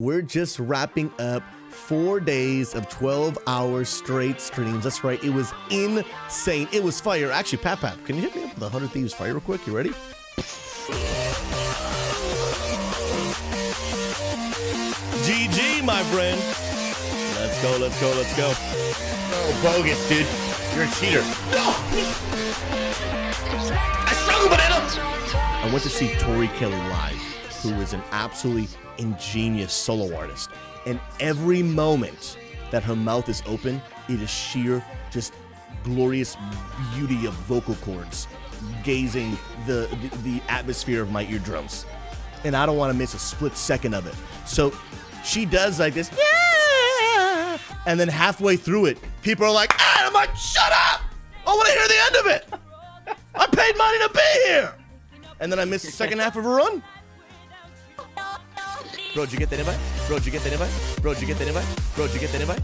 We're just wrapping up 4 days of 12-hour straight streams. That's right. It was insane. It was fire. Actually, Pap, can you hit me up with 100 Thieves Fire real quick? You ready? GG, my friend. Let's go, let's go, let's go. Oh, bogus, dude. You're a cheater. No! I struggle, banana! I went to see Tori Kelly live, who is an absolutely ingenious solo artist. And every moment that her mouth is open, it is sheer, just glorious beauty of vocal cords, gazing the atmosphere of my eardrums. And I don't want to miss a split second of it. So she does like this, yeah! And then halfway through it, people are like, ah! I'm like, shut up! I want to hear the end of it. I paid money to be here. And then I missed the second half of her run. Bro, did you get that invite? Bro, did you get that invite? Bro, did you get that invite? Bro, did you get that invite?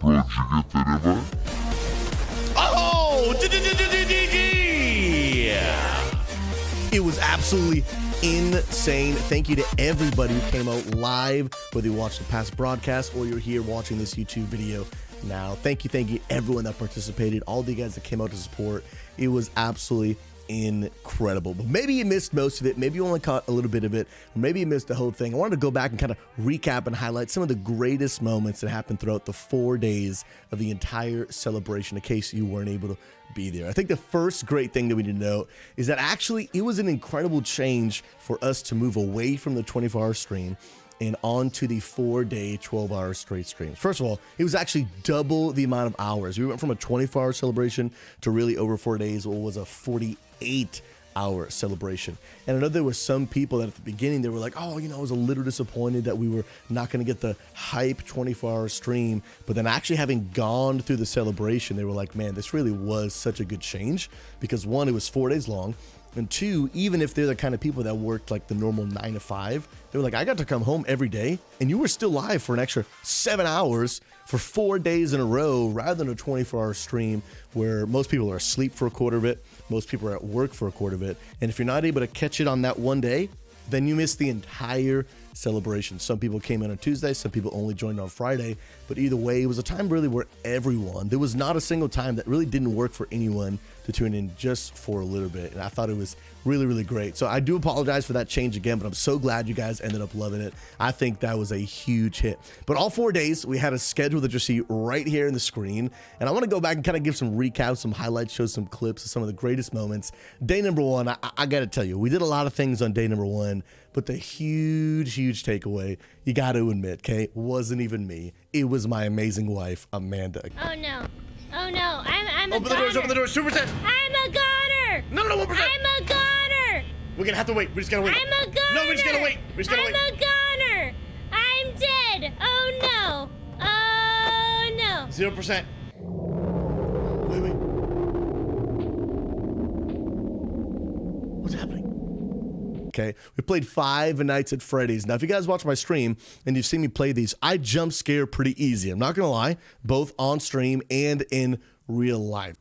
Bro, did you get that invite? Oh! It was absolutely insane. Thank you to everybody who came out live, whether you watched the past broadcast or you're here watching this YouTube video now. Thank you, everyone that participated, all the guys that came out to support. It was absolutely incredible. But maybe you missed most of it, maybe you only caught a little bit of it, or maybe you missed the whole thing. I wanted to go back and kind of recap and highlight some of the greatest moments that happened throughout the 4 days of the entire celebration, in case you weren't able to be there. I think the first great thing that we need to note is that actually it was an incredible change for us to move away from the 24-hour stream and on to the 4-day, 12-hour straight streams. First of all, it was actually double the amount of hours. We went from a 24-hour celebration to really over 4 days, what was a 48-hour celebration. And I know there were some people that at the beginning, they were like, oh, I was a little disappointed that we were not going to get the hype 24-hour stream. But then actually having gone through the celebration, they were like, man, this really was such a good change. Because one, it was 4 days long. And two, even if they're the kind of people that worked like the normal 9 to 5, they were like, I got to come home every day and you were still live for an extra 7 hours for 4 days in a row, rather than a 24-hour stream where most people are asleep for a quarter of it. Most people are at work for a quarter of it. And if you're not able to catch it on that one day, then you miss the entire celebration. Some people came in on Tuesday, some people only joined on Friday, but either way, it was a time really where everyone, there was not a single time that really didn't work for anyone to tune in just for a little bit. And I thought it was really, really great. So I do apologize for that change again, but I'm so glad you guys ended up loving it. I think that was a huge hit. But all 4 days, we had a schedule that you see right here in the screen. And I want to go back and kind of give some recaps, some highlights, show some clips of some of the greatest moments. Day number one, I got to tell you, we did a lot of things on day number one, but the huge takeaway, you got to admit, okay, wasn't even me. It was my amazing wife, Amanda. Oh no. Oh no. I'm a open the doors, open the doors, 2%. I'm a goner. No, 1%. I'm a goner. We're gonna have to wait. We just gotta wait. I'm a goner. No, we just gotta wait. We just gotta wait. I'm a goner. I'm dead. Oh no. Oh no. 0%. Wait. What's happening? Okay, we played 5 Nights at Freddy's. Now, if you guys watch my stream and you've seen me play these, I jump scare pretty easy. I'm not gonna lie, both on stream and in real life.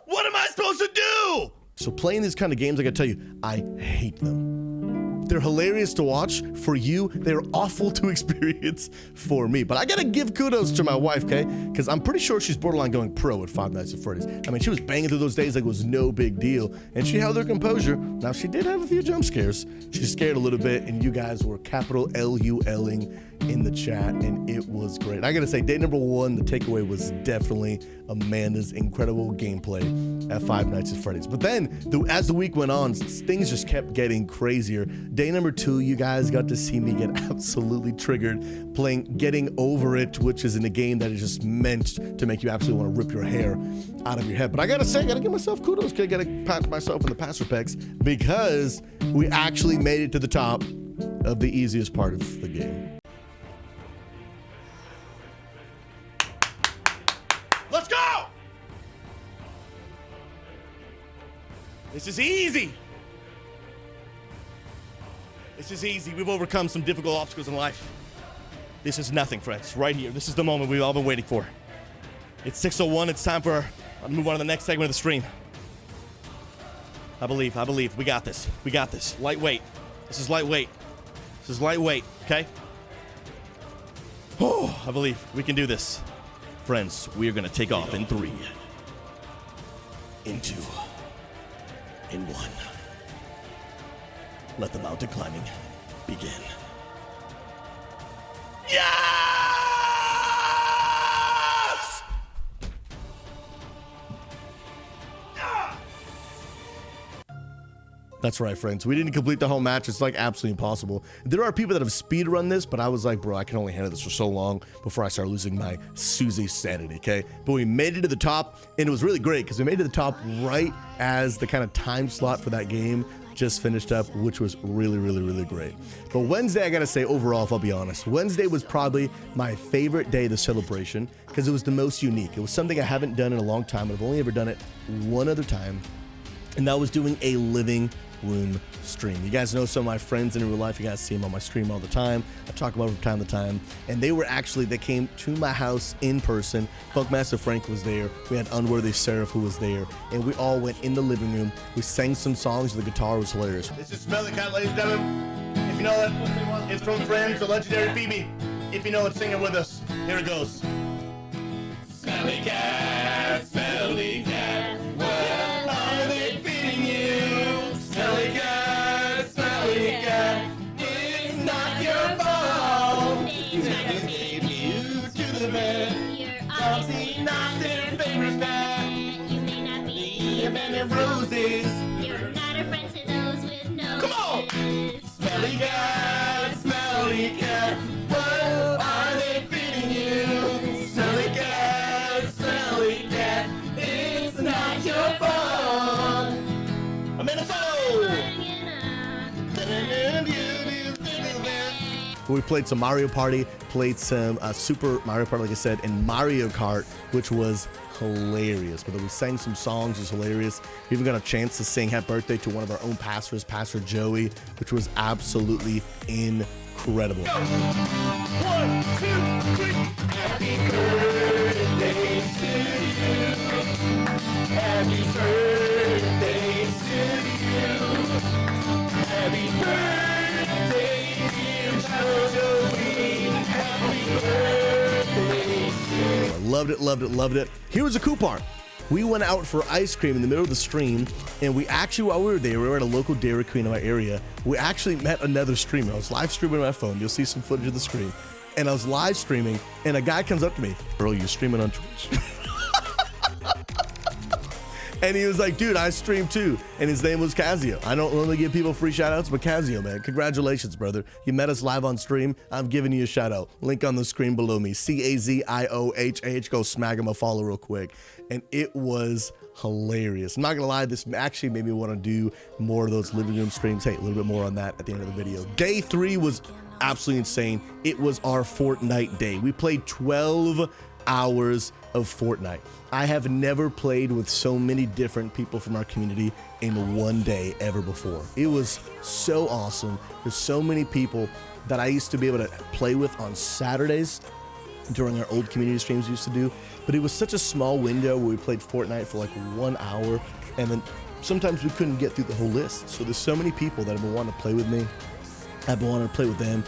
What am I supposed to do? So playing these kind of games, I gotta tell you, I hate them. They're hilarious to watch for you. They're awful to experience for me. But I gotta give kudos to my wife, okay? Because I'm pretty sure she's borderline going pro at 5 Nights at Freddy's. I mean, she was banging through those days like it was no big deal. And she held her composure. Now, she did have a few jump scares. She scared a little bit, and you guys were capital L-U-L-ing in the chat, and it was great. I gotta say, day number one, the takeaway was definitely Amanda's incredible gameplay at 5 Nights at Freddy's. But then, as the week went on, things just kept getting crazier. Day number 2, you guys got to see me get absolutely triggered playing Getting Over It, which is in a game that is just meant to make you absolutely want to rip your hair out of your head. But I gotta say, I gotta give myself kudos, I gotta pat myself in the passer pecs, because we actually made it to the top of the easiest part of the game. Let's go! This is easy. This is easy. We've overcome some difficult obstacles in life. This is nothing, friends. Right here. This is the moment we've all been waiting for. It's 6:01. It's time for to move on to the next segment of the stream. I believe. We got this. Lightweight. This is lightweight. This is lightweight, okay? Oh, I believe we can do this. Friends, we are going to take off in 3, in 2, in 1. Let the mountain climbing begin. Yes! That's right, friends. We didn't complete the whole match. It's like absolutely impossible. There are people that have speed run this, but I was like, bro, I can only handle this for so long before I start losing my SouZy sanity, okay? But we made it to the top, and it was really great because we made it to the top right as the kind of time slot for that game just finished up, which was really, really, really great. But Wednesday, I gotta say, overall, if I'll be honest, Wednesday was probably my favorite day of the celebration because it was the most unique. It was something I haven't done in a long time. I've only ever done it one other time, and that was doing a living room stream. You guys know some of my friends in real life. You guys see them on my stream all the time. I talk about them from time to time. And they came to my house in person. Funkmaster Frank was there. We had Unworthy Seraph who was there. And we all went in the living room. We sang some songs. The guitar was hilarious. This is Smelly Cat, ladies and gentlemen. If you know it, it's from Friends, the legendary Phoebe. If you know it, sing it with us. Here it goes. Smelly cat, smelly cat, what are they feeding you? Smelly cat, it's not your fault. They gave you to the vet. You're obviously not their favorite pet. You may not be a man of roses. You're not a friend to those with no. Come on! Smelly cat, what are they feeding you? Smelly cat, it's not your fault. I'm in a phone! We played some Mario Party, played some Super Mario Party, like I said, and Mario Kart, which was hilarious. But then we sang some songs, it was hilarious. We even got a chance to sing Happy Birthday to one of our own pastors, Pastor Joey, which was absolutely incredible. 1, 2, 3. Happy birthday to you. Happy birthday to you. Happy birthday, dear Joey. Happy birthday to you. I loved it, loved it, loved it. Here was a cool part. We went out for ice cream in the middle of the stream, and we actually, while we were there, we were at a local Dairy Queen in my area. We actually met another streamer. I was live streaming on my phone. You'll see some footage of the stream. And I was live streaming, and a guy comes up to me, bro, you're streaming on Twitch. And he was like, dude, I stream too. And his name was Casio. I don't normally give people free shout outs, but Casio, man, congratulations, brother. You met us live on stream. I'm giving you a shout out. Link on the screen below me. CAZIOHH. Go smack him a follow real quick. And it was hilarious. I'm not gonna lie, this actually made me want to do more of those living room streams. Hey, a little bit more on that at the end of the video. Day 3 was absolutely insane. It was our Fortnite day. We played 12 hours of Fortnite. I have never played with so many different people from our community in one day ever before. It was so awesome. There's so many people that I used to be able to play with on Saturdays during our old community streams we used to do, but it was such a small window where we played Fortnite for like 1 hour, and then sometimes we couldn't get through the whole list. So there's so many people that have been wanting to play with me. I've been wanting to play with them,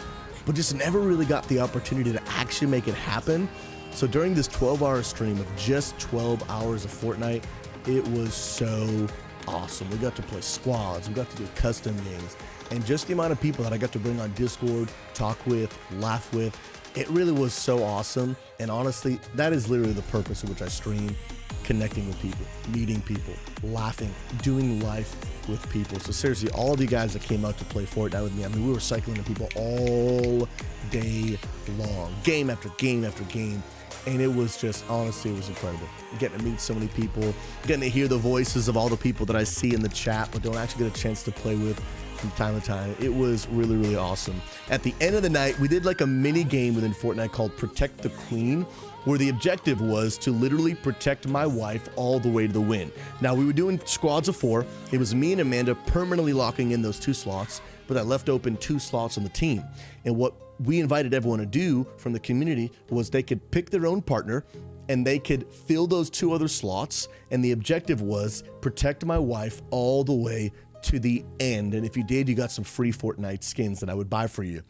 but just never really got the opportunity to actually make it happen. So during this 12-hour stream of just 12 hours of Fortnite, it was so awesome. We got to play squads, we got to do custom games, and just the amount of people that I got to bring on Discord, talk with, laugh with, it really was so awesome. And honestly, that is literally the purpose of which I stream: connecting with people, meeting people, laughing, doing life with people. So seriously, all of you guys that came out to play Fortnite with me, I mean, we were cycling to people all day long, game after game after game. And it was just, honestly, it was incredible. Getting to meet so many people, getting to hear the voices of all the people that I see in the chat but don't actually get a chance to play with from time to time. It was really, really awesome. At the end of the night, we did like a mini game within Fortnite called Protect the Queen, where the objective was to literally protect my wife all the way to the win. Now, we were doing squads of 4. It was me and Amanda permanently locking in those 2 slots, but that left open 2 slots on the team. And what we invited everyone to do from the community was they could pick their own partner and they could fill those 2 other slots. And the objective was protect my wife all the way to the end. And if you did, you got some free Fortnite skins that I would buy for you.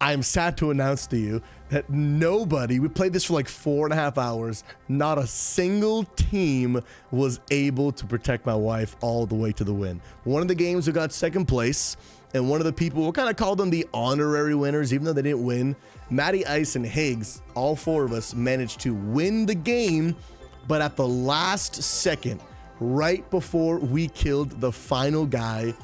I am sad to announce to you that we played this for like 4.5 hours. Not a single team was able to protect my wife all the way to the win. One of the games who got second place, and one of the people, we'll kind of call them the honorary winners, even though they didn't win, Matty, Ice, and Higgs, all 4 of us managed to win the game, but at the last second, right before we killed the final guy,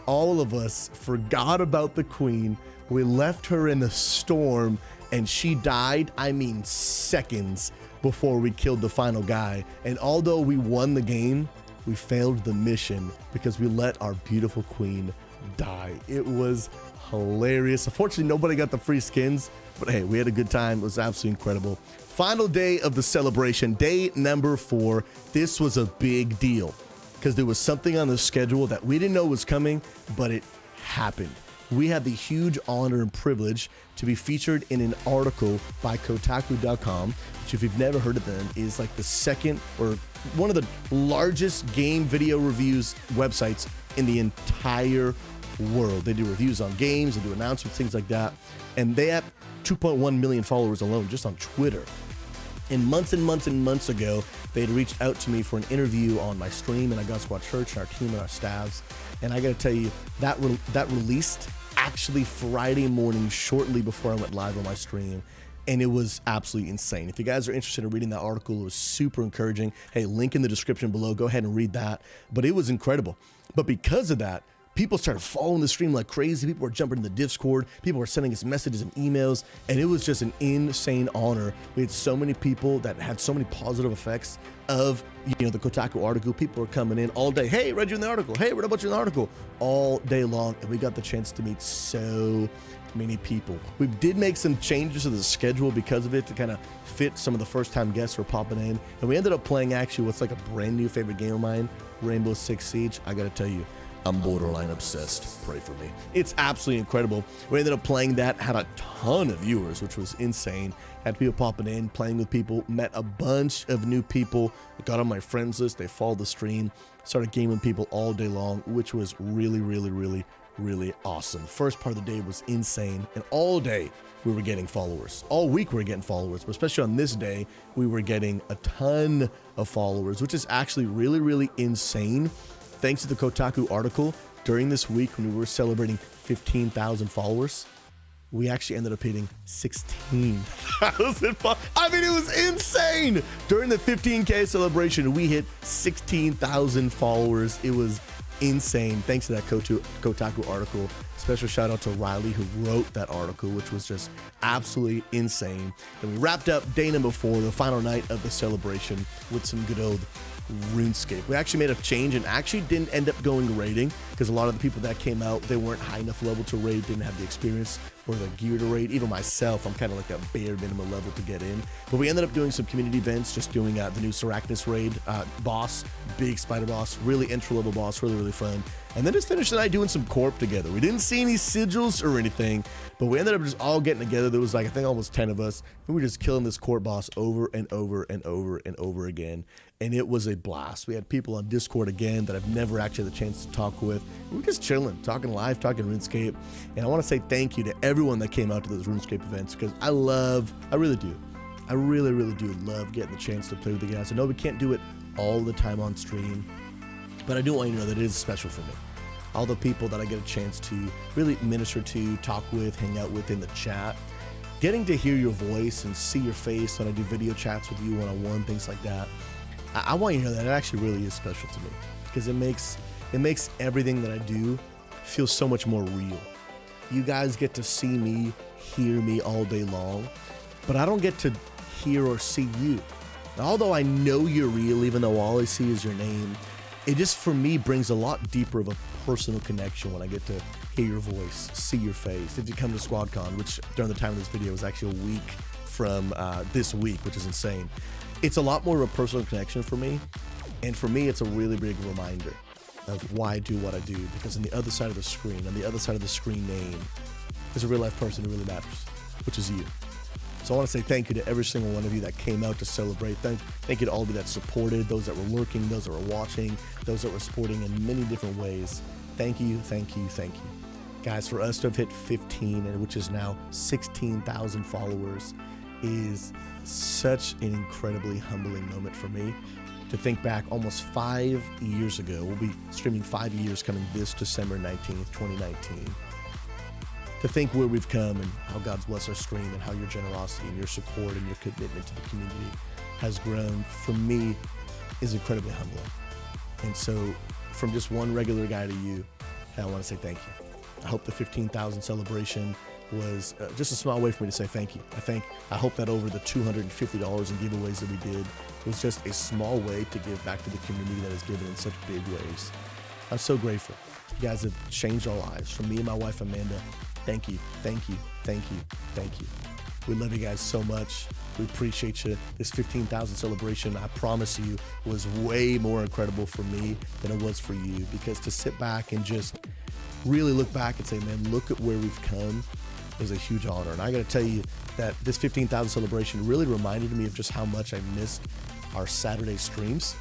all of us forgot about the queen. We left her in the storm, and she died, I mean seconds before we killed the final guy. And although we won the game, we failed the mission because we let our beautiful queen die. It was hilarious. Unfortunately, nobody got the free skins, but hey, we had a good time. It was absolutely incredible. Final day of the celebration, day number 4. This was a big deal because there was something on the schedule that we didn't know was coming, but it happened. We had the huge honor and privilege to be featured in an article by Kotaku.com, which, if you've never heard of them, is like the second or one of the largest game video reviews websites in the entire world. They do reviews on games, they do announcements, things like that. And they have 2.1 million followers alone just on Twitter. And months ago, they had reached out to me for an interview on my stream, and I got to watch Church and our team and our staffs. And I got to tell you, that released actually Friday morning, shortly before I went live on my stream. And it was absolutely insane. If you guys are interested in reading that article, it was super encouraging. Hey, link in the description below. Go ahead and read that. But it was incredible. But because of that, people started following the stream like crazy. People were jumping in the Discord. People were sending us messages and emails. And it was just an insane honor. We had so many people that had so many positive effects of, the Kotaku article. People were coming in all day. Hey, read you in the article. Hey, read about you in the article. All day long. And we got the chance to meet so many people. We did make some changes to the schedule because of it to kind of fit some of the first time guests who were popping in. And we ended up playing actually what's like a brand new favorite game of mine, Rainbow Six Siege. I got to tell you, I'm borderline obsessed. Pray for me. It's absolutely incredible. We ended up playing that, had a ton of viewers, which was insane. Had people popping in, playing with people, met a bunch of new people, got on my friends list, they followed the stream, started gaming with people all day long, which was really awesome. First part of the day was insane, and all day we were getting followers. All week we were getting followers, but especially on this day, we were getting a ton of followers, which is actually really insane. Thanks to the Kotaku article, during this week when we were celebrating 15,000 followers, we actually ended up hitting 16,000 followers. I mean, it was insane. During the 15K celebration, we hit 16,000 followers. It was insane. Thanks to that Kotaku article. Special shout out to Riley who wrote that article, which was just absolutely insane. And we wrapped up day number 4, the final night of the celebration, with some good old RuneScape. We actually made a change and actually didn't end up going raiding because a lot of the people that came out, they weren't high enough level to raid, didn't have the experience or the gear to raid. Even myself, I'm kind of like a bare minimum level to get in. But we ended up doing some community events, just doing the new Sarachnis raid boss, big spider boss, really entry level boss, really fun. And then just finished the night doing some corp together. We didn't see any sigils or anything, but we ended up just all getting together. There was like, I think almost 10 of us. And we were just killing this corp boss over and over again. And it was a blast. We had people on Discord again that I've never actually had the chance to talk with. We were just chilling, talking live, talking RuneScape. And I want to say thank you to everyone that came out to those RuneScape events because I really do love getting the chance to play with the guys. I know we can't do it all the time on stream, but I do want you to know that it is special for me. All the people that I get a chance to really minister to, talk with, hang out with in the chat, getting to hear your voice and see your face when I do video chats with you one-on-one, things like that. I want you to know that it actually really is special to me because it makes everything that I do feel so much more real. You guys get to see me, hear me all day long, but I don't get to hear or see you. Now, although I know you're real, even though all I see is your name, it just, for me, brings a lot deeper of a personal connection when I get to hear your voice, see your face. If you come to SquadCon, which during the time of this video is actually a week from this week, which is insane. It's a lot more of a personal connection for me. And for me, it's a really big reminder of why I do what I do. Because on the other side of the screen, name, is a real life person who really matters, which is you. So I want to say thank you to every single one of you that came out to celebrate. Thank you to all of you that supported, those that were lurking, those that were watching, those that were supporting in many different ways. thank you, thank you, thank you. Guys, for us to have hit 15, and which is now 16,000 followers, is such an incredibly humbling moment for me. To think back almost 5 years ago, we'll be streaming 5 years coming this December 19th, 2019. To think where we've come and how God's blessed our stream and how your generosity and your support and your commitment to the community has grown, for me, is incredibly humbling. And so from just one regular guy to you, I want to say thank you. I hope the 15,000 celebration was just a small way for me to say thank you. I hope that over the $250 in giveaways that we did was just a small way to give back to the community that has given in such big ways. I'm so grateful. You guys have changed our lives. From me and my wife, Amanda, thank you, thank you, thank you, thank you. We love you guys so much. We appreciate you. This 15,000 celebration, I promise you, was way more incredible for me than it was for you, because to sit back and just really look back and say, man, look at where we've come, is a huge honor. And I got to tell you that this 15,000 celebration really reminded me of just how much I missed our Saturday streams.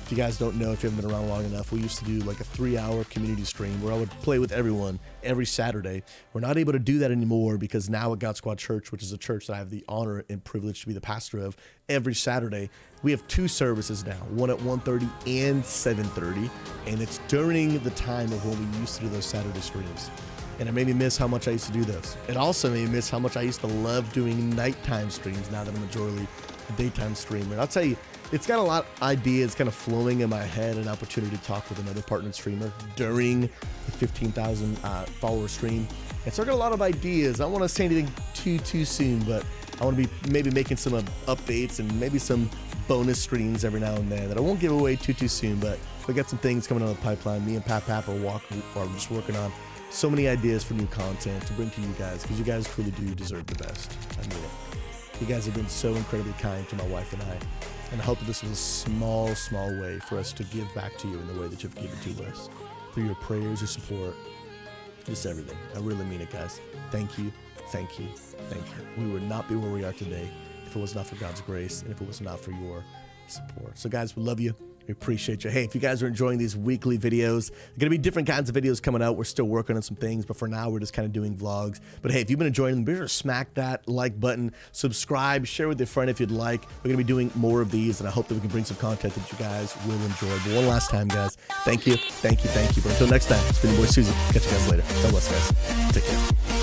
If you guys don't know, if you haven't been around long enough, we used to do like a 3-hour community stream where I would play with everyone every Saturday. We're not able to do that anymore because now at God Squad Church, which is a church that I have the honor and privilege to be the pastor of, every Saturday we have 2 services now, one at 1:30 and 7:30, and it's during the time of when we used to do those Saturday streams. And it made me miss how much I used to do those. It also made me miss how much I used to love doing nighttime streams now that I'm majorly a daytime streamer. And I'll tell you, it's got a lot of ideas kind of flowing in my head, an opportunity to talk with another partnered streamer during the 15,000 follower stream. And so I got a lot of ideas. I don't want to say anything too soon, but I want to be maybe making some updates and maybe some bonus streams every now and then that I won't give away too soon, but we got some things coming on the pipeline. Me and Pap are just working on so many ideas for new content to bring to you guys, because you guys truly do deserve the best. I mean it. You guys have been so incredibly kind to my wife and I hope that this was a small way for us to give back to you in the way that you've given to us, through your prayers, your support, just everything. I really mean it, guys. Thank you, thank you, thank you. We would not be where we are today if it was not for God's grace and if it was not for your support. So guys, we love you. We appreciate you. Hey, if you guys are enjoying these weekly videos, there are going to be different kinds of videos coming out. We're still working on some things, but for now, we're just kind of doing vlogs. But hey, if you've been enjoying them, be sure to smack that like button, subscribe, share with your friend if you'd like. We're going to be doing more of these, and I hope that we can bring some content that you guys will enjoy. But one last time, guys, thank you, thank you, thank you. But until next time, it's been your boy SouZy. Catch you guys later. God bless, guys. Take care.